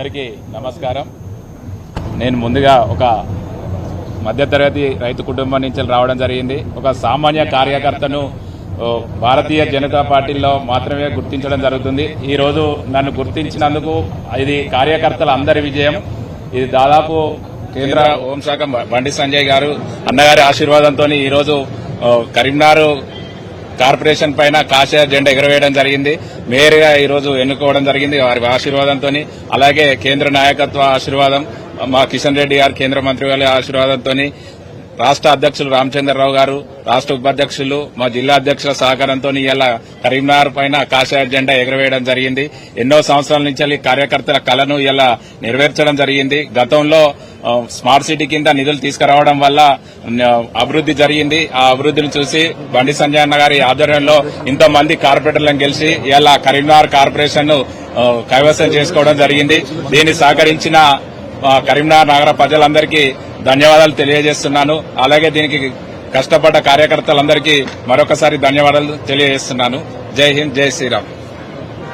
అందరికీ నమస్కారం. నేను ముందుగా ఒక మధ్యతరగతి రైతు కుటుంబం నుంచి రావడం జరిగింది. ఒక సామాన్య కార్యకర్తను భారతీయ జనతా పార్టీలో మాత్రమే గుర్తించడం జరుగుతుంది. ఈ రోజు నన్ను గుర్తించినందుకు ఇది కార్యకర్తల అందరి విజయం. ఇది దాదాపు కేంద్ర హోంశాఖ బండి సంజయ్ గారు అన్నగారి ఆశీర్వాదంతో ఈ రోజు కరీంనగర్ కార్పొరేషన్ పైన కాషాయ జెండా ఎగురవేయడం జరిగింది. మేయర్ గా ఈ రోజు ఎన్నుకోవడం జరిగింది వారి ఆశీర్వాదంతో. అలాగే కేంద్ర నాయకత్వ ఆశీర్వాదం, మా కిషన్ రెడ్డి గారు కేంద్ర మంత్రి గారి ఆశీర్వాదంతో, రాష్ట్ర అధ్యక్షులు రామచంద్రరావు గారు, రాష్ట్ర ఉపాధ్యక్షులు, మా జిల్లా అధ్యక్షుల సహకారంతో ఇలా కరీంనగర్ పైన కాషాయ జెండా ఎగురవేయడం జరిగింది. ఎన్నో సంవత్సరాల నుంచి కార్యకర్తల కళను ఇలా నెరవేర్చడం జరిగింది. గతంలో స్మార్ట్ సిటీ కింద నిధులు తీసుకురావడం వల్ల అభివృద్ది జరిగింది. ఆ అభివృద్దిని చూసి బండి సంజయ్ అన్న గారి ఆధ్వర్యంలో ఇంతమంది కార్పొరేటర్లను గెలిచి ఇలా కరీంనగర్ కార్పొరేషన్ ను కైవసం చేసుకోవడం జరిగింది. దీన్ని సహకరించిన కరీంనగర్ నగర ప్రజలందరికీ ధన్యవాదాలు తెలియజేస్తున్నాను. అలాగే దీనికి కష్టపడ్డ కార్యకర్తలందరికీ మరొకసారి ధన్యవాదాలు తెలియజేస్తున్నాను. జై హింద్, జై శ్రీరామ్.